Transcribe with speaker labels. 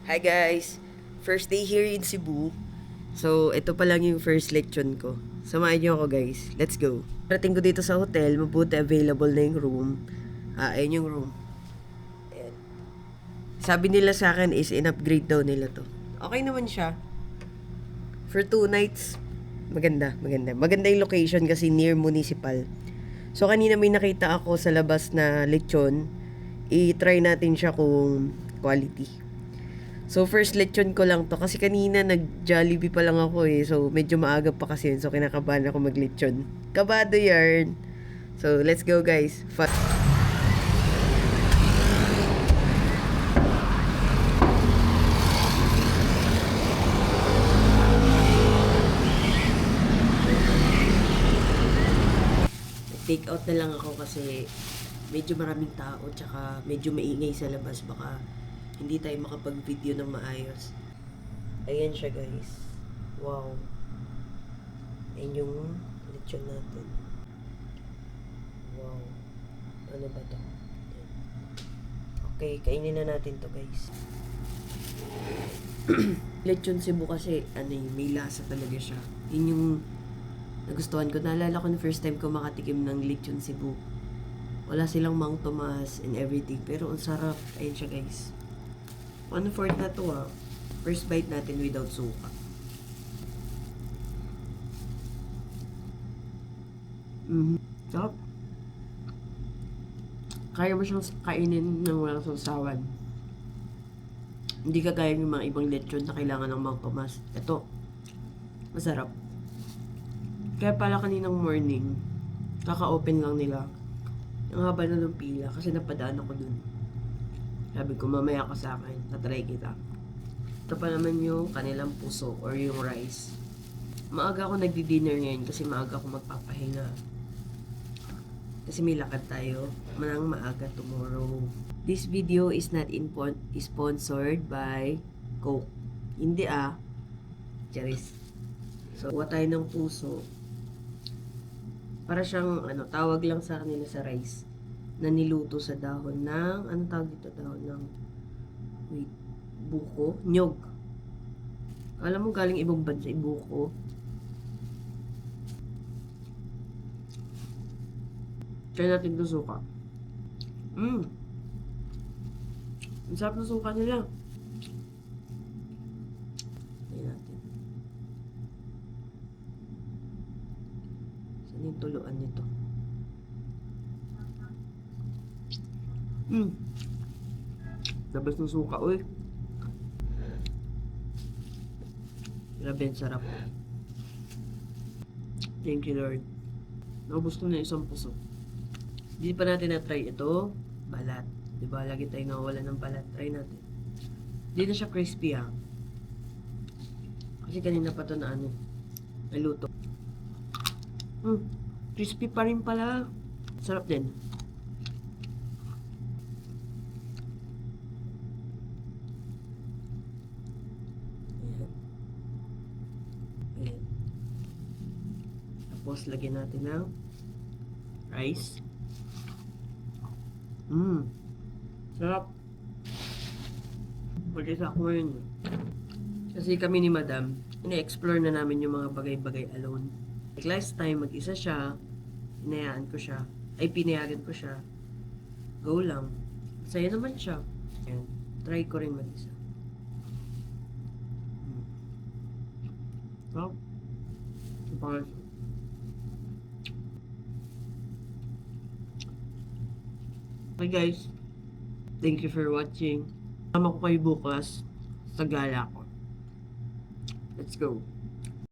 Speaker 1: Hi guys! First day here in Cebu. So, ito pa lang yung first lection ko. Samahan niyo ako guys. Let's go. Parating ko dito sa hotel, mabuti available na yung room. Ayun yung room. Ayan. Sabi nila sa akin is in-upgrade daw nila to. Okay naman siya. For 2 nights, maganda. Maganda yung location kasi near municipal. So, kanina may nakita ako sa labas na lechon. I-try natin siya kung quality. So, first lechon ko lang to. Kasi kanina nag-Jollibee pa lang ako eh. So, medyo maaga pa kasi yun. So, kinakabahan ako mag-lechon. Kabado yarn. So, let's go guys. Take out na lang ako kasi medyo maraming tao tsaka medyo maingay sa labas. Baka hindi tayo makapag-video ng maayos. Ayan siya guys. Wow. Ayan yung lechon natin. Wow. Ano ba to? Okay, kainin na natin to guys. Lechon Cebu kasi may lasa talaga siya. Yun yung nagustuhan ko. Naalala ko na first time ko makatikim ng lechon Cebu. Wala silang Mang Tomas and everything. Pero ang sarap. Ayan siya guys. 1/4 na to ah. First bite natin without suka. Sarap. Kaya mo siyang kainin ng walang sausawan. Hindi kagaya ng mga ibang lechon na kailangan ng Mang Tomas. Ito, masarap. Kaya pala kaninang morning, kaka-open lang nila. Ang haba na ng pila kasi napadaan ako dun. Sabi ko, mamaya ka sa akin, tatry kita. Ito pa naman yung kanilang puso or yung rice. Maaga ako nagdi-dinner ngayon kasi maaga ako magpapahinga. Kasi may lakad tayo manang maaga tomorrow. This video is not sponsored by Coke. Hindi ah. Charis. So, kuha tayo ng puso. Para siyang, tawag lang sa kanila sa rice na niluto sa dahon ng, tawag dito, dahon ng, buko? Nyog. Alam mo, galing ibang bansa, buko. Kaya natin ito suka. Ang sarap ng suka nila. Tignan natin. Saan yung tuluan nito? Labas ng suka, uy. Grabe, ang sarap. Thank you, Lord. Naubos ko na isang puso. Hindi pa natin na-try ito. Balat. Diba? Lagi tayo nawawala ng balat. Try natin. Hindi na siya crispy ah. Kasi kanina pa ito na naluto. Crispy pa rin pala. Sarap din. Ayan. Ayan. Tapos lagyan natin ng rice. Sarap. Mag-isa ko yun. Kasi kami ni Madam, ina-explore na namin yung mga bagay-bagay alone. Like last time, mag-isa siya, pinayagan ko siya. Go lang. Masaya naman siya. Ayan. Try ko rin mag-isa. Sarap. Okay guys, thank you for watching. Sama ko kayo bukas sa gala ko. Let's go.